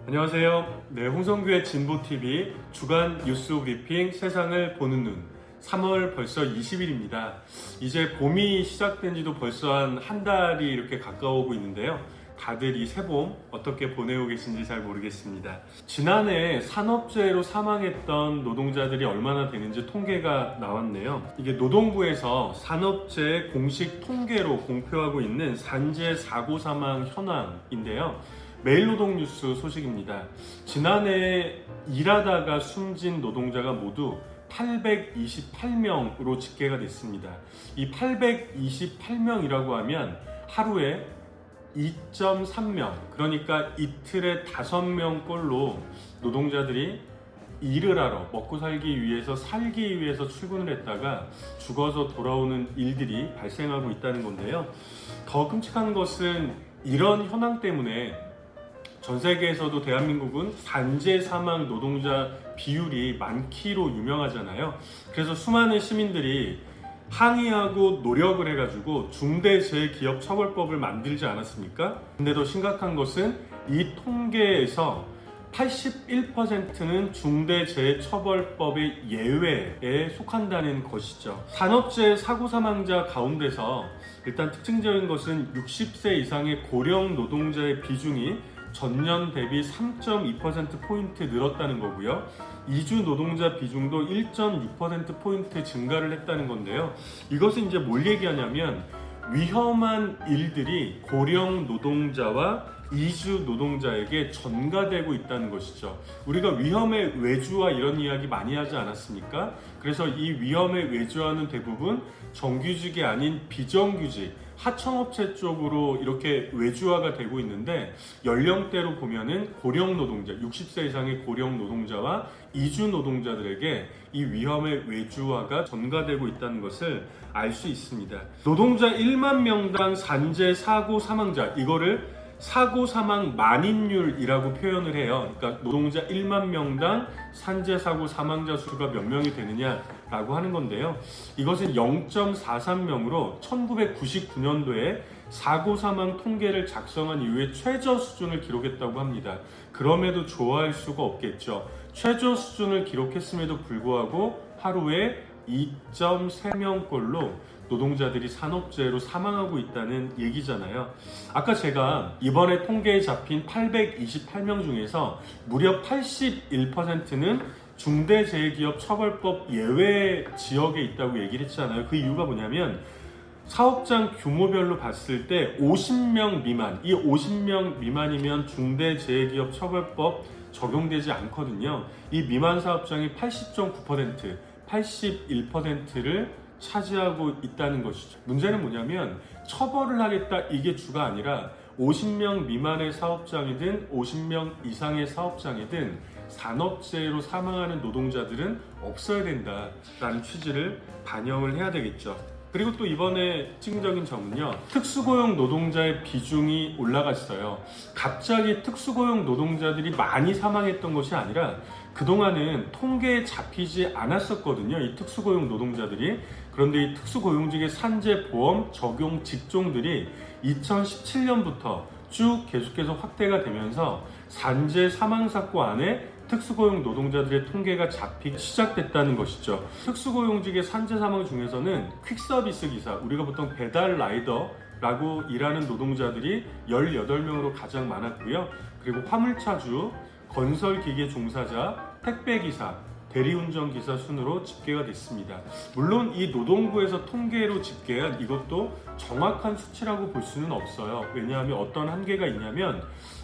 안녕하세요. 네, 홍성규의 진보TV 주간 뉴스 브리핑 세상을 보는 눈 3월 벌써 20일입니다. 이제 봄이 시작된 지도 벌써 한 달이 이렇게 가까워오고 있는데요. 다들 이 새봄 어떻게 보내고 계신지 잘 모르겠습니다. 지난해 산업재해로 사망했던 노동자들이 얼마나 되는지 통계가 나왔네요. 이게 노동부에서 산업재해 공식 통계로 공표하고 있는 산재 사고 사망 현황인데요. 매일노동뉴스 소식입니다. 지난해 일하다가 숨진 노동자가 모두 828명으로 집계가 됐습니다. 이 828명이라고 하면 하루에 2.3명, 그러니까 이틀에 5명꼴로 노동자들이 일을 하러 먹고 살기 위해서 출근을 했다가 죽어서 돌아오는 일들이 발생하고 있다는 건데요. 더 끔찍한 것은 이런 현황 때문에 전 세계에서도 대한민국은 산재 사망 노동자 비율이 많기로 유명하잖아요. 그래서 수많은 시민들이 항의하고 노력을 해가지고 중대재해기업처벌법을 만들지 않았습니까? 근데 더 심각한 것은 이 통계에서 81%는 중대재해처벌법의 예외에 속한다는 것이죠. 산업재해 사고 사망자 가운데서 일단 특징적인 것은 60세 이상의 고령 노동자의 비중이 전년 대비 3.2%포인트 늘었다는 거고요. 이주 노동자 비중도 1.6%포인트 증가를 했다는 건데요. 이것은 이제 뭘 얘기하냐면 위험한 일들이 고령 노동자와 이주 노동자에게 전가되고 있다는 것이죠. 우리가 위험의 외주화 이런 이야기 많이 하지 않았습니까? 그래서 이 위험의 외주화는 대부분 정규직이 아닌 비정규직, 하청업체 쪽으로 이렇게 외주화가 되고 있는데 연령대로 보면은 고령 노동자, 60세 이상의 고령 노동자와 이주 노동자들에게 이 위험의 외주화가 전가되고 있다는 것을 알 수 있습니다. 노동자 1만 명당 산재 사고 사망자, 이거를 사고 사망 만인율이라고 표현을 해요. 그러니까 노동자 1만 명당 산재 사고 사망자 수가 몇 명이 되느냐라고 하는 건데요. 이것은 0.43명으로 1999년도에 사고 사망 통계를 작성한 이후에 최저 수준을 기록했다고 합니다. 그럼에도 좋아할 수가 없겠죠. 최저 수준을 기록했음에도 불구하고 하루에 2.3명꼴로 노동자들이 산업재해로 사망하고 있다는 얘기잖아요. 아까 제가 이번에 통계에 잡힌 828명 중에서 무려 81%는 중대재해기업처벌법 예외 지역에 있다고 얘기를 했잖아요. 그 이유가 뭐냐면 사업장 규모별로 봤을 때 50명 미만, 이 50명 미만이면 중대재해기업처벌법 적용되지 않거든요. 이 미만 사업장이 80.9%, 81%를 차지하고 있다는 것이죠. 문제는 뭐냐면 처벌을 하겠다 이게 주가 아니라 50명 미만의 사업장이든 50명 이상의 사업장이든 산업재해로 사망하는 노동자들은 없어야 된다라는 취지를 반영을 해야 되겠죠. 그리고 또 이번에 특징적인 점은요, 특수고용 노동자의 비중이 올라갔어요. 갑자기 특수고용 노동자들이 많이 사망했던 것이 아니라 그동안은 통계에 잡히지 않았었거든요, 이 특수고용 노동자들이. 그런데 이 특수고용직의 산재보험 적용 직종들이 2017년부터 쭉 계속해서 확대가 되면서 산재 사망사고 안에 특수고용 노동자들의 통계가 잡히기 시작됐다는 것이죠. 특수고용직의 산재 사망 중에서는 퀵서비스 기사, 우리가 보통 배달 라이더라고 일하는 노동자들이 18명으로 가장 많았고요. 그리고 화물차주, 건설기계 종사자, 택배기사, 대리운전기사 순으로 집계가 됐습니다. 물론 이 노동부에서 통계로 집계한 이것도 정확한 수치라고 볼 수는 없어요. 왜냐하면 어떤 한계가 있냐면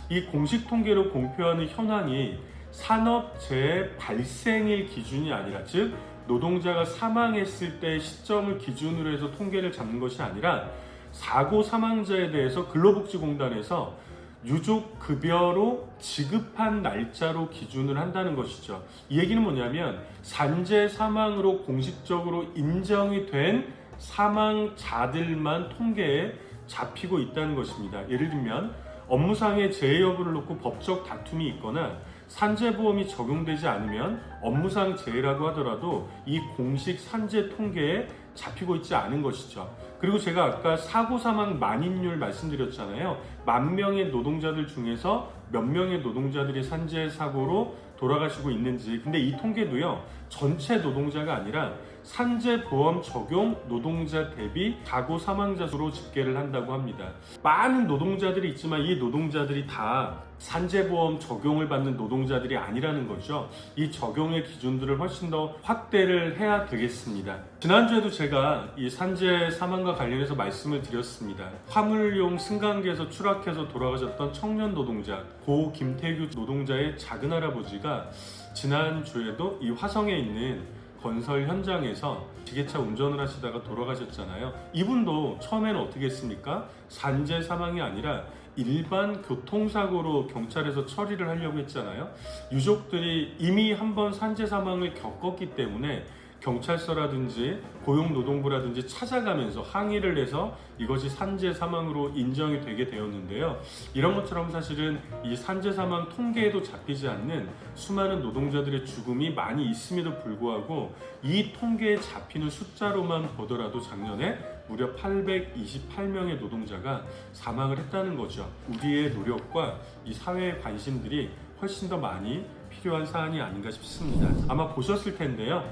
이 공식 통계로 공표하는 현황이 산업재해 발생일 기준이 아니라, 즉 노동자가 사망했을 때 시점을 기준으로 해서 통계를 잡는 것이 아니라 사고 사망자에 대해서 근로복지공단에서 유족급여로 지급한 날짜로 기준을 한다는 것이죠. 이 얘기는 뭐냐면 산재 사망으로 공식적으로 인정이 된 사망자들만 통계에 잡히고 있다는 것입니다. 예를 들면 업무상의 재해 여부를 놓고 법적 다툼이 있거나 산재보험이 적용되지 않으면 업무상 재해라고 하더라도 이 공식 산재 통계에 잡히고 있지 않은 것이죠. 그리고 제가 아까 사고 사망 만인율 말씀드렸잖아요. 10,000명의 노동자들 중에서 몇 명의 노동자들이 산재 사고로 돌아가시고 있는지. 근데 이 통계도요, 전체 노동자가 아니라 산재보험 적용 노동자 대비 사고 사망자 수로 집계를 한다고 합니다. 많은 노동자들이 있지만 이 노동자들이 다 산재보험 적용을 받는 노동자들이 아니라는 거죠. 이 적용의 기준들을 훨씬 더 확대를 해야 되겠습니다. 지난주에도 제가 이 산재 사망과 관련해서 말씀을 드렸습니다. 화물용 승강기에서 추락해서 돌아가셨던 청년 노동자 고 김태규 노동자의 작은 할아버지가 지난주에도 이 화성에 있는 건설 현장에서 지게차 운전을 하시다가 돌아가셨잖아요. 이분도 처음에는 어떻게 했습니까? 산재 사망이 아니라 일반 교통사고로 경찰에서 처리를 하려고 했잖아요. 유족들이 이미 한번 산재 사망을 겪었기 때문에 경찰서라든지 고용노동부라든지 찾아가면서 항의를 해서 이것이 산재 사망으로 인정이 되게 되었는데요. 이런 것처럼 사실은 이 산재 사망 통계에도 잡히지 않는 수많은 노동자들의 죽음이 많이 있음에도 불구하고 이 통계에 잡히는 숫자로만 보더라도 작년에 무려 828명의 노동자가 사망을 했다는 거죠. 우리의 노력과 이 사회의 관심들이 훨씬 더 많이 필요한 사안이 아닌가 싶습니다. 아마 보셨을 텐데요.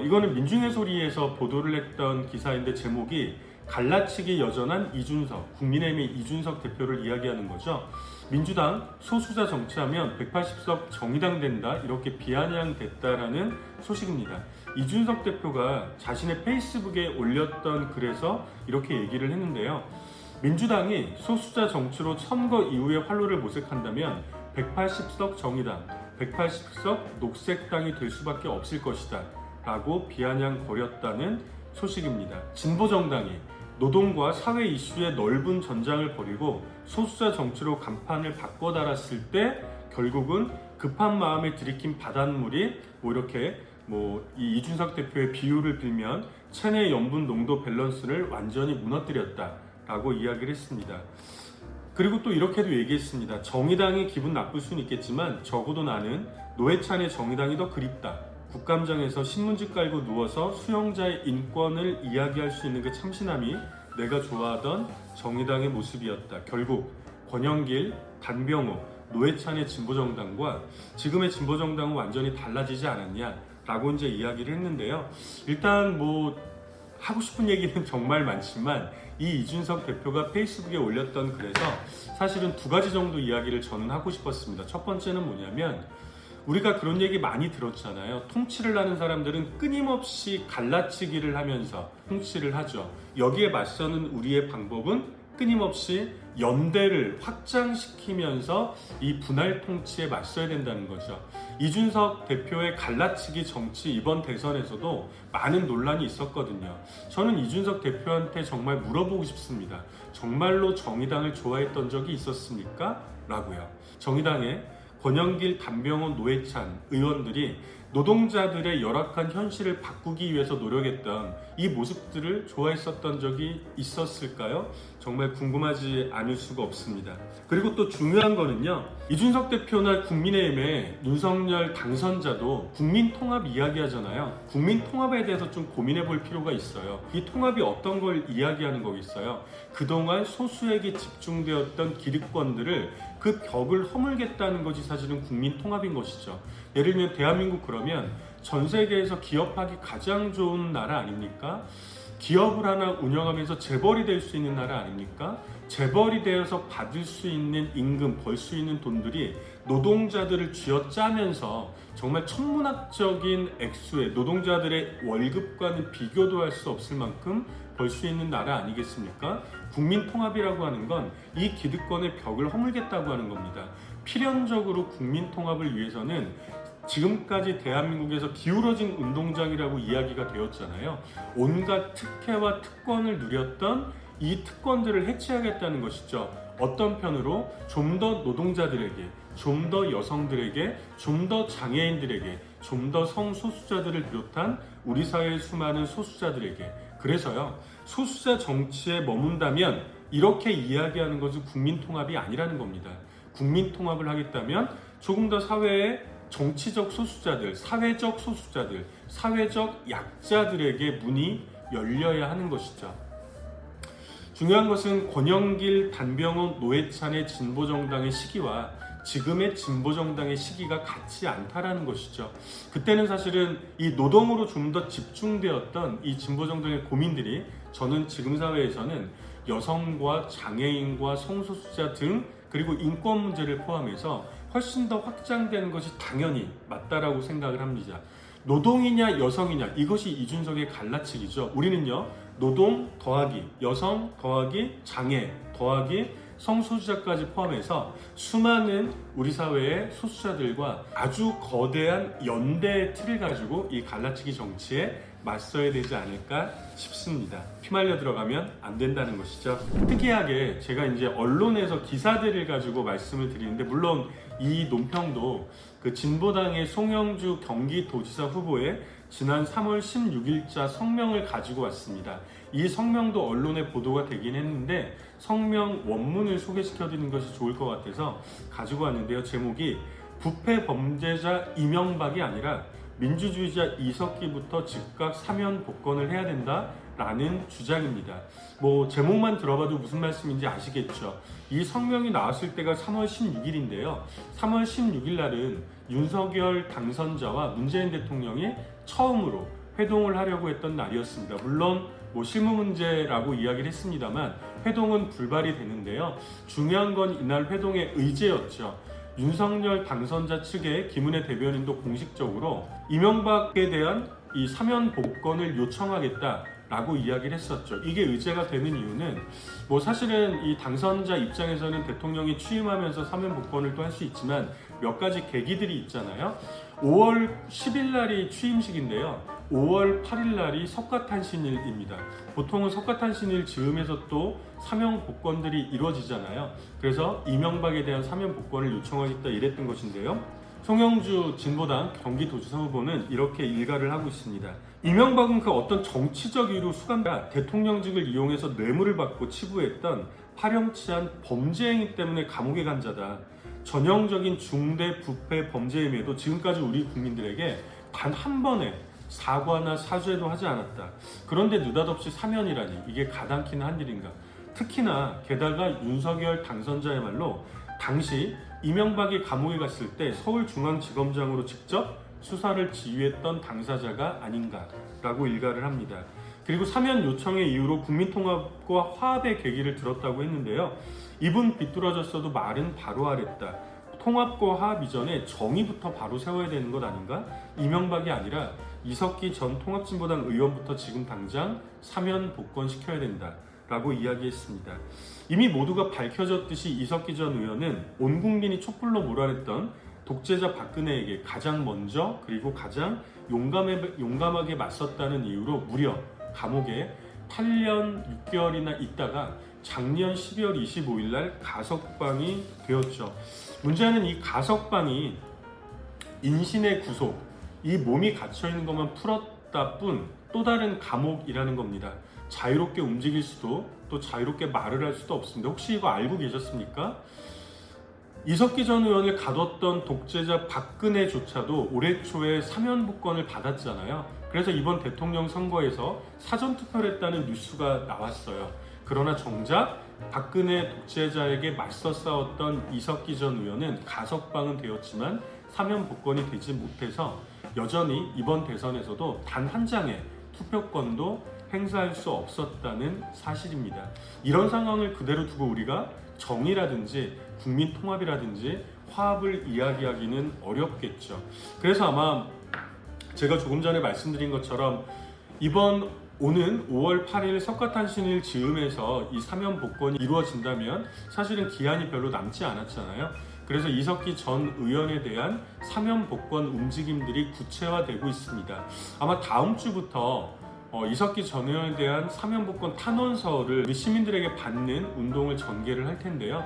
이거는 민중의 소리에서 보도를 했던 기사인데 제목이 갈라치기 여전한 이준석, 국민의힘의 이준석 대표를 이야기하는 거죠. 민주당 소수자 정치하면 180석 정의당 된다, 이렇게 비아냥됐다라는 소식입니다. 이준석 대표가 자신의 페이스북에 올렸던 글에서 이렇게 얘기를 했는데요. 민주당이 소수자 정치로 선거 이후에 활로를 모색한다면 180석 정의당, 180석 녹색당이 될 수밖에 없을 것이다 라고 비아냥거렸다는 소식입니다. 진보정당이 노동과 사회 이슈에 넓은 전장을 벌이고 소수자 정치로 간판을 바꿔 달았을 때 결국은 급한 마음에 들이킨 바닷물이 이렇게 이 이준석 대표의 비유를 빌면 체내 염분 농도 밸런스를 완전히 무너뜨렸다라고 이야기를 했습니다. 그리고 또 이렇게도 얘기했습니다. 정의당이 기분 나쁠 수는 있겠지만 적어도 나는 노회찬의 정의당이 더 그립다. 국감장에서 신문지 깔고 누워서 수용자의 인권을 이야기할 수 있는 그 참신함이 내가 좋아하던 정의당의 모습이었다. 결국 권영길, 단병호, 노회찬의 진보정당과 지금의 진보정당은 완전히 달라지지 않았냐 라고 이제 이야기를 했는데요. 일단 하고 싶은 얘기는 정말 많지만 이 이준석 대표가 페이스북에 올렸던 글에서 사실은 두 가지 정도 이야기를 저는 하고 싶었습니다. 첫 번째는 뭐냐면 우리가 그런 얘기 많이 들었잖아요. 통치를 하는 사람들은 끊임없이 갈라치기를 하면서 통치를 하죠. 여기에 맞서는 우리의 방법은 끊임없이 연대를 확장시키면서 이 분할 통치에 맞서야 된다는 거죠. 이준석 대표의 갈라치기 정치 이번 대선에서도 많은 논란이 있었거든요. 저는 이준석 대표한테 정말 물어보고 싶습니다. 정말로 정의당을 좋아했던 적이 있었습니까? 라고요. 정의당의 권영길, 단병호, 노회찬 의원들이 노동자들의 열악한 현실을 바꾸기 위해서 노력했던 이 모습들을 좋아했었던 적이 있었을까요? 정말 궁금하지 않을 수가 없습니다. 그리고 또 중요한 거는요. 이준석 대표나 국민의힘의 윤석열 당선자도 국민 통합 이야기하잖아요. 국민 통합에 대해서 좀 고민해 볼 필요가 있어요. 이 통합이 어떤 걸 이야기하는 거겠어요? 그동안 소수에게 집중되었던 기득권들을 그 벽을 허물겠다는 것이 사실은 국민 통합인 것이죠. 예를 들면 대한민국 그러면 전 세계에서 기업하기 가장 좋은 나라 아닙니까? 기업을 하나 운영하면서 재벌이 될 수 있는 나라 아닙니까? 재벌이 되어서 받을 수 있는 임금, 벌 수 있는 돈들이 노동자들을 쥐어짜면서 정말 천문학적인 액수의 노동자들의 월급과는 비교도 할 수 없을 만큼 벌 수 있는 나라 아니겠습니까? 국민 통합이라고 하는 건 이 기득권의 벽을 허물겠다고 하는 겁니다. 필연적으로 국민 통합을 위해서는 지금까지 대한민국에서 기울어진 운동장이라고 이야기가 되었잖아요. 온갖 특혜와 특권을 누렸던 이 특권들을 해체하겠다는 것이죠. 어떤 편으로 좀 더 노동자들에게, 좀 더 여성들에게, 좀 더 장애인들에게, 좀 더 성소수자들을 비롯한 우리 사회의 수많은 소수자들에게. 그래서요, 소수자 정치에 머문다면 이렇게 이야기하는 것은 국민 통합이 아니라는 겁니다. 국민 통합을 하겠다면 조금 더 사회의 정치적 소수자들, 사회적 소수자들, 사회적 약자들에게 문이 열려야 하는 것이죠. 중요한 것은 권영길, 단병호, 노회찬의 진보정당의 시기와 지금의 진보정당의 시기가 같지 않다라는 것이죠. 그때는 사실은 이 노동으로 좀 더 집중되었던 이 진보정당의 고민들이 저는 지금 사회에서는 여성과 장애인과 성소수자 등 그리고 인권 문제를 포함해서 훨씬 더 확장되는 것이 당연히 맞다라고 생각을 합니다. 노동이냐 여성이냐 이것이 이준석의 갈라치기죠. 우리는요 노동 더하기 여성 더하기 장애 더하기 성소수자까지 포함해서 수많은 우리 사회의 소수자들과 아주 거대한 연대의 틀을 가지고 이 갈라치기 정치에 맞서야 되지 않을까 싶습니다. 휘말려 들어가면 안 된다는 것이죠. 특이하게 제가 이제 언론에서 기사들을 가지고 말씀을 드리는데 물론 이 논평도 그 진보당의 송영주 경기도지사 후보의 지난 3월 16일자 성명을 가지고 왔습니다. 이 성명도 언론에 보도가 되긴 했는데 성명 원문을 소개시켜드리는 것이 좋을 것 같아서 가지고 왔는데요. 제목이 부패 범죄자 이명박이 아니라 민주주의자 이석기부터 즉각 사면 복권을 해야 된다라는 주장입니다. 뭐 제목만 들어봐도 무슨 말씀인지 아시겠죠. 이 성명이 나왔을 때가 3월 16일인데요. 3월 16일 날은 윤석열 당선자와 문재인 대통령이 처음으로 회동을 하려고 했던 날이었습니다. 물론 뭐 실무 문제라고 이야기를 했습니다만 회동은 불발이 되는데요. 중요한 건 이날 회동의 의제였죠. 윤석열 당선자 측의 김은혜 대변인도 공식적으로 이명박에 대한 이 사면 복권을 요청하겠다라고 이야기를 했었죠. 이게 의제가 되는 이유는 뭐 사실은 이 당선자 입장에서는 대통령이 취임하면서 사면 복권을 또 할 수 있지만 몇 가지 계기들이 있잖아요. 5월 10일 날이 취임식인데요. 5월 8일 날이 석가탄신일입니다. 보통은 석가탄신일 즈음에서 또 사면 복권들이 이루어지잖아요. 그래서 이명박에 대한 사면 복권을 요청하겠다 이랬던 것인데요. 송영주 진보당 경기도지사 후보는 이렇게 일갈을 하고 있습니다. 이명박은 그 어떤 정치적 이유로 수감돼 대통령직을 이용해서 뇌물을 받고 치부했던 파렴치한 범죄 행위 때문에 감옥에 간 자다. 전형적인 중대 부패 범죄 혐의에도 지금까지 우리 국민들에게 단 한 번의 사과나 사죄도 하지 않았다. 그런데 느닷없이 사면이라니 이게 가당키나 한 일인가. 특히나 게다가 윤석열 당선자야말로 당시 이명박이 감옥에 갔을 때 서울중앙지검장으로 직접 수사를 지휘했던 당사자가 아닌가라고 일갈을 합니다. 그리고 사면 요청의 이유로 국민통합과 화합의 계기를 들었다고 했는데요. 입은 비뚤어졌어도 말은 바로 하랬다. 통합과 화합 이전에 정의부터 바로 세워야 되는 것 아닌가? 이명박이 아니라 이석기 전 통합진보당 의원부터 지금 당장 사면 복권시켜야 된다 라고 이야기했습니다. 이미 모두가 밝혀졌듯이 이석기 전 의원은 온 국민이 촛불로 몰아냈던 독재자 박근혜에게 가장 먼저 그리고 가장 용감하게 맞섰다는 이유로 무려 감옥에 8년 6개월이나 있다가 작년 12월 25일 날 가석방이 되었죠. 문제는 이 가석방이 인신의 구속, 이 몸이 갇혀있는 것만 풀었다 뿐 또 다른 감옥이라는 겁니다. 자유롭게 움직일 수도 또 자유롭게 말을 할 수도 없습니다. 혹시 이거 알고 계셨습니까? 이석기 전 의원을 가뒀던 독재자 박근혜조차도 올해 초에 사면 복권을 받았잖아요. 그래서 이번 대통령 선거에서 사전투표를 했다는 뉴스가 나왔어요. 그러나 정작 박근혜 독재자에게 맞서 싸웠던 이석기 전 의원은 가석방은 되었지만 사면 복권이 되지 못해서 여전히 이번 대선에서도 단 한 장의 투표권도 행사할 수 없었다는 사실입니다. 이런 상황을 그대로 두고 우리가 정의라든지 국민 통합이라든지 화합을 이야기하기는 어렵겠죠. 그래서 아마 제가 조금 전에 말씀드린 것처럼 이번 오는 5월 8일 석가탄신일 즈음에서 이 사면 복권이 이루어진다면 사실은 기한이 별로 남지 않았잖아요. 그래서 이석기 전 의원에 대한 사면 복권 움직임들이 구체화되고 있습니다. 아마 다음 주부터 이석기 전 의원에 대한 사면 복권 탄원서를 우리 시민들에게 받는 운동을 전개를 할 텐데요.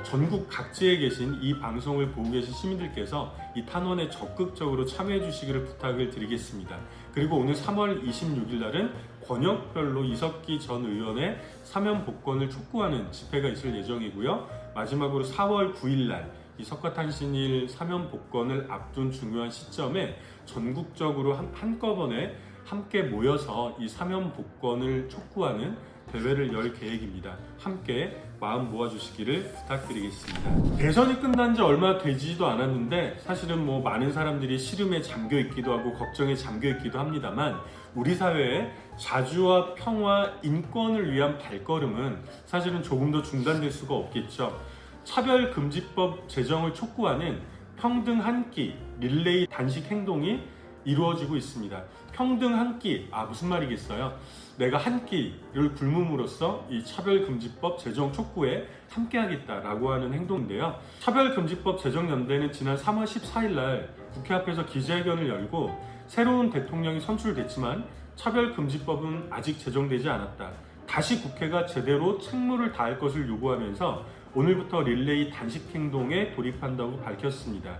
전국 각지에 계신 이 방송을 보고 계신 시민들께서 이 탄원에 적극적으로 참여해 주시기를 부탁을 드리겠습니다. 그리고 오늘 3월 26일 날은 권역별로 이석기 전 의원의 사면 복권을 촉구하는 집회가 있을 예정이고요. 마지막으로 4월 9일 날 이 석가탄신일 사면 복권을 앞둔 중요한 시점에 전국적으로 한꺼번에 함께 모여서 이 사면 복권을 촉구하는 대회를 열 계획입니다. 함께 마음 모아주시기를 부탁드리겠습니다. 대선이 끝난 지 얼마 되지도 않았는데 사실은 뭐 많은 사람들이 시름에 잠겨 있기도 하고 걱정에 잠겨 있기도 합니다만 우리 사회의 자주와 평화, 인권을 위한 발걸음은 사실은 조금 더 중단될 수가 없겠죠. 차별금지법 제정을 촉구하는 평등 한 끼 릴레이 단식 행동이 이루어지고 있습니다. 평등 한 끼, 무슨 말이겠어요? 내가 한 끼를 굶음으로써 이 차별금지법 제정 촉구에 함께하겠다라고 하는 행동인데요. 차별금지법 제정연대는 지난 3월 14일 날 국회 앞에서 기자회견을 열고 새로운 대통령이 선출됐지만 차별금지법은 아직 제정되지 않았다. 다시 국회가 제대로 책무를 다할 것을 요구하면서 오늘부터 릴레이 단식 행동에 돌입한다고 밝혔습니다.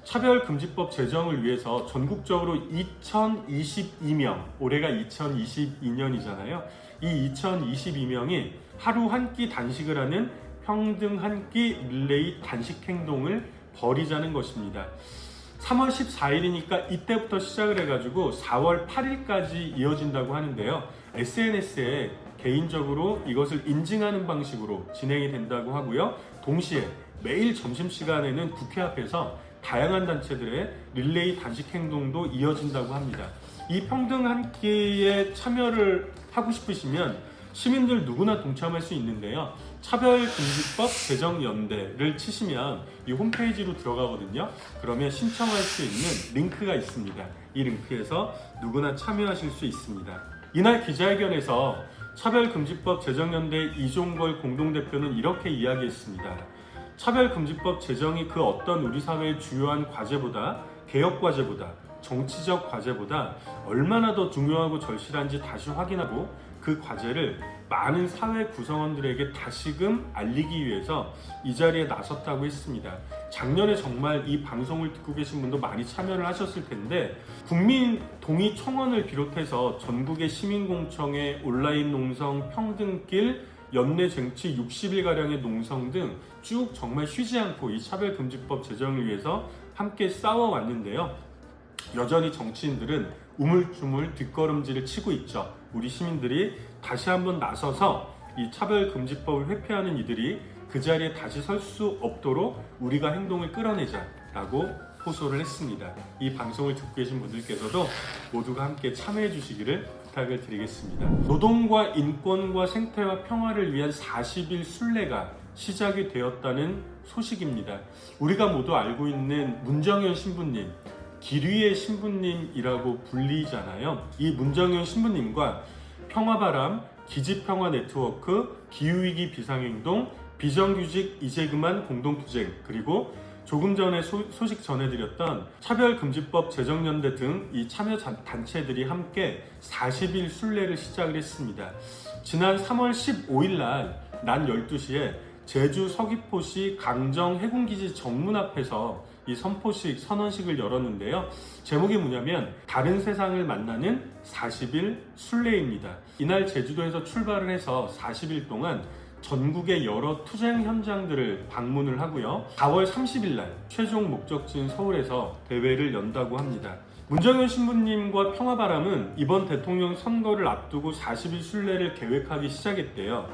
차별금지법 제정을 위해서 전국적으로 2022명, 올해가 2022년이잖아요. 이 2022명이 하루 한 끼 단식을 하는 평등 한 끼 릴레이 단식 행동을 벌이자는 것입니다. 3월 14일이니까 이때부터 시작을 해가지고 4월 8일까지 이어진다고 하는데요. SNS에 개인적으로 이것을 인증하는 방식으로 진행이 된다고 하고요. 동시에 매일 점심시간에는 국회 앞에서 다양한 단체들의 릴레이 단식 행동도 이어진다고 합니다. 이 평등 한 끼에 참여를 하고 싶으시면 시민들 누구나 동참할 수 있는데요. 차별금지법 제정연대를 치시면 이 홈페이지로 들어가거든요. 그러면 신청할 수 있는 링크가 있습니다. 이 링크에서 누구나 참여하실 수 있습니다. 이날 기자회견에서 차별금지법 제정연대 이종걸 공동대표는 이렇게 이야기했습니다. 차별금지법 제정이 그 어떤 우리 사회의 주요한 과제보다, 개혁 과제보다, 정치적 과제보다 얼마나 더 중요하고 절실한지 다시 확인하고 그 과제를 많은 사회 구성원들에게 다시금 알리기 위해서 이 자리에 나섰다고 했습니다. 작년에 정말 이 방송을 듣고 계신 분도 많이 참여를 하셨을 텐데 국민 동의 청원을 비롯해서 전국의 시민공청회, 온라인 농성, 평등길, 연내 쟁취 60일가량의 농성 등 쭉 정말 쉬지 않고 이 차별금지법 제정을 위해서 함께 싸워왔는데요. 여전히 정치인들은 우물쭈물 뒷걸음질을 치고 있죠. 우리 시민들이 다시 한번 나서서 이 차별금지법을 회피하는 이들이 그 자리에 다시 설 수 없도록 우리가 행동을 끌어내자라고 호소를 했습니다. 이 방송을 듣고 계신 분들께서도 모두가 함께 참여해 주시기를 부탁을 드리겠습니다. 노동과 인권과 생태와 평화를 위한 40일 순례가 시작이 되었다는 소식입니다. 우리가 모두 알고 있는 문정현 신부님, 길위의 신부님이라고 불리잖아요. 이 문정현 신부님과 평화바람, 기지평화 네트워크, 기후위기 비상행동, 비정규직 이제 그만 공동투쟁, 그리고 조금 전에 소식 전해드렸던 차별금지법 제정연대 등 이 참여 단체들이 함께 40일 순례를 시작을 했습니다. 지난 3월 15일 날 낮 12시에 제주 서귀포시 강정 해군기지 정문 앞에서 이 선언식을 열었는데요. 제목이 뭐냐면 다른 세상을 만나는 40일 순례입니다. 이날 제주도에서 출발을 해서 40일 동안 전국의 여러 투쟁 현장들을 방문을 하고요. 4월 30일 날 최종 목적지인 서울에서 대회를 연다고 합니다. 문정현 신부님과 평화바람은 이번 대통령 선거를 앞두고 40일 순례를 계획하기 시작했대요.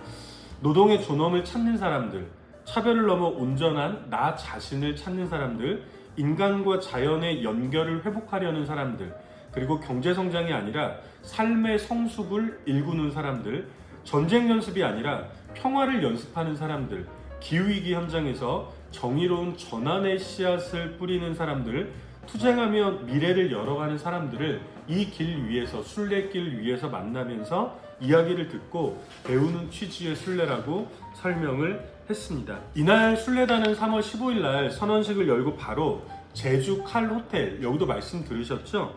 노동의 존엄을 찾는 사람들, 차별을 넘어 온전한 나 자신을 찾는 사람들, 인간과 자연의 연결을 회복하려는 사람들, 그리고 경제성장이 아니라 삶의 성숙을 일구는 사람들, 전쟁 연습이 아니라 평화를 연습하는 사람들, 기후위기 현장에서 정의로운 전환의 씨앗을 뿌리는 사람들, 투쟁하며 미래를 열어가는 사람들을 이 길 위에서, 순례길 위에서 만나면서 이야기를 듣고 배우는 취지의 순례라고 설명을 했습니다. 이날 순례단은 3월 15일 날 선언식을 열고 바로 제주 칼 호텔, 여기도 말씀 들으셨죠?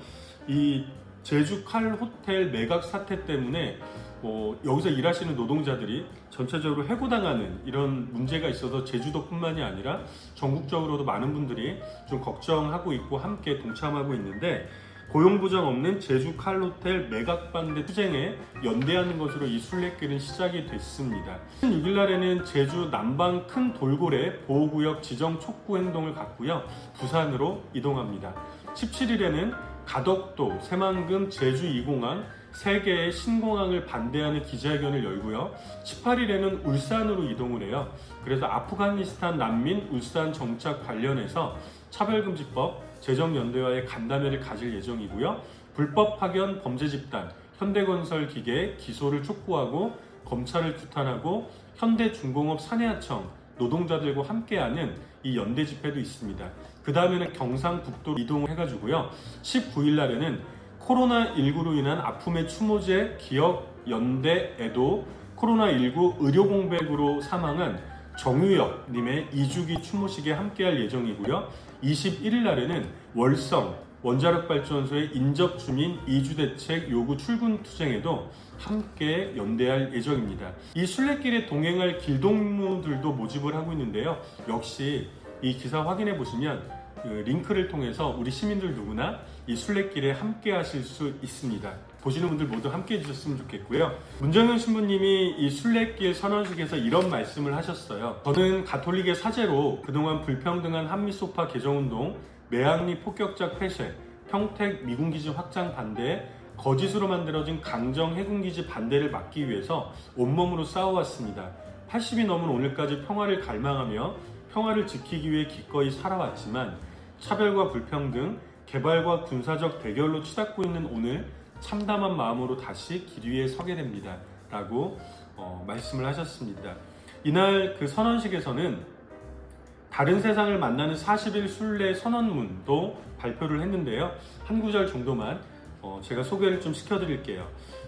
이 제주 칼 호텔 매각 사태 때문에 여기서 일하시는 노동자들이 전체적으로 해고당하는 이런 문제가 있어서 제주도뿐만이 아니라 전국적으로도 많은 분들이 좀 걱정하고 있고 함께 동참하고 있는데 고용부정 없는 제주 칼호텔 매각 반대 투쟁에 연대하는 것으로 이 순례길은 시작이 됐습니다. 16일 날에는 제주 남방 큰 돌고래 보호구역 지정 촉구 행동을 갖고요. 부산으로 이동합니다. 17일에는 가덕도, 새만금, 제주 2공항 3개의 신공항을 반대하는 기자회견을 열고요. 18일에는 울산으로 이동을 해요. 그래서 아프가니스탄 난민 울산 정착 관련해서 차별금지법 재정연대와의 간담회를 가질 예정이고요. 불법 파견 범죄 집단 현대건설기계 기소를 촉구하고 검찰을 규탄하고 현대중공업 사내하청 노동자들과 함께하는 이 연대 집회도 있습니다. 그 다음에는 경상북도로 이동을 해가지고요. 19일 날에는 코로나19로 인한 아픔의 추모제 기억 연대에도 코로나19 의료공백으로 사망한 정유엽 님의 2주기 추모식에 함께할 예정이고요. 21일 날에는 월성 원자력발전소의 인접 주민 2주 대책 요구 출근 투쟁에도 함께 연대할 예정입니다. 이 순례길에 동행할 길동무들도 모집을 하고 있는데요. 역시 이 기사 확인해 보시면 그 링크를 통해서 우리 시민들 누구나 이 순례길에 함께 하실 수 있습니다. 보시는 분들 모두 함께 해주셨으면 좋겠고요. 문정현 신부님이 이 순례길 선언식에서 이런 말씀을 하셨어요. 저는 가톨릭의 사제로 그동안 불평등한 한미소파 개정운동, 매학리 폭격자 폐쇄, 평택 미군기지 확장 반대, 거짓으로 만들어진 강정 해군기지 반대를 막기 위해서 온몸으로 싸워왔습니다. 80이 넘은 오늘까지 평화를 갈망하며 평화를 지키기 위해 기꺼이 살아왔지만 차별과 불평등, 개발과 군사적 대결로 치닫고 있는 오늘 참담한 마음으로 다시 길 위에 서게 됩니다. 라고 말씀을 하셨습니다. 이날 그 선언식에서는 다른 세상을 만나는 40일 순례 선언문도 발표를 했는데요. 한 구절 정도만 제가 소개를 좀 시켜드릴게요.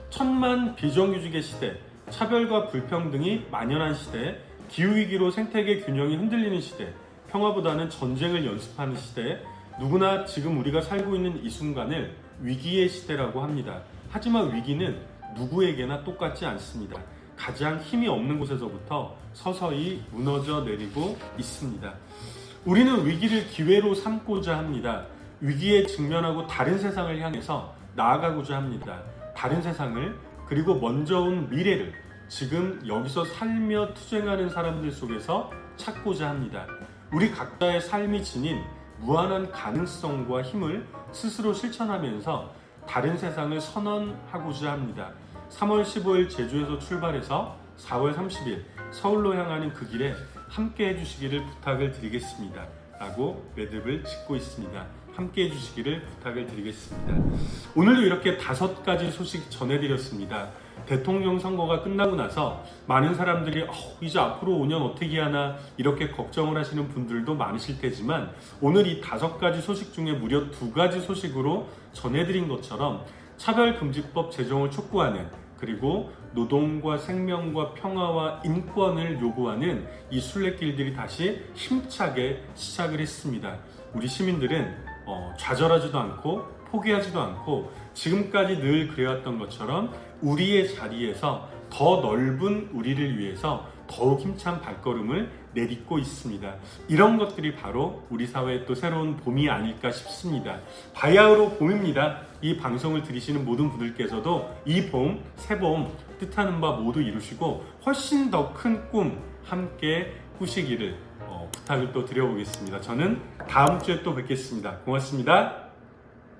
천만 비정규직의 시대, 차별과 불평등이 만연한 시대, 기후위기로 생태계 균형이 흔들리는 시대, 평화보다는 전쟁을 연습하는 시대, 누구나 지금 우리가 살고 있는 이 순간을 위기의 시대라고 합니다. 하지만 위기는 누구에게나 똑같지 않습니다. 가장 힘이 없는 곳에서부터 서서히 무너져 내리고 있습니다. 우리는 위기를 기회로 삼고자 합니다. 위기에 직면하고 다른 세상을 향해서 나아가고자 합니다. 다른 세상을, 그리고 먼저 온 미래를 지금 여기서 살며 투쟁하는 사람들 속에서 찾고자 합니다. 우리 각자의 삶이 지닌 무한한 가능성과 힘을 스스로 실천하면서 다른 세상을 선언하고자 합니다. 3월 15일 제주에서 출발해서 4월 30일 서울로 향하는 그 길에 함께 해주시기를 부탁을 드리겠습니다. 라고 매듭을 짓고 있습니다. 함께 해주시기를 부탁을 드리겠습니다. 오늘도 이렇게 5가지 소식 전해드렸습니다. 대통령 선거가 끝나고 나서 많은 사람들이 이제 앞으로 5년 어떻게 하나 이렇게 걱정을 하시는 분들도 많으실 테지만 오늘 이 5가지 소식 중에 무려 2가지 소식으로 전해드린 것처럼 차별금지법 제정을 촉구하는, 그리고 노동과 생명과 평화와 인권을 요구하는 이 순례길들이 다시 힘차게 시작을 했습니다. 우리 시민들은 좌절하지도 않고 포기하지도 않고 지금까지 늘 그래왔던 것처럼 우리의 자리에서 더 넓은 우리를 위해서 더욱 힘찬 발걸음을 내딛고 있습니다. 이런 것들이 바로 우리 사회의 또 새로운 봄이 아닐까 싶습니다. 바야흐로 봄입니다. 이 방송을 들으시는 모든 분들께서도 이 봄, 새봄 뜻하는 바 모두 이루시고 훨씬 더 큰 꿈 함께 꾸시기를 부탁을 또 드려보겠습니다. 저는 다음 주에 또 뵙겠습니다. 고맙습니다.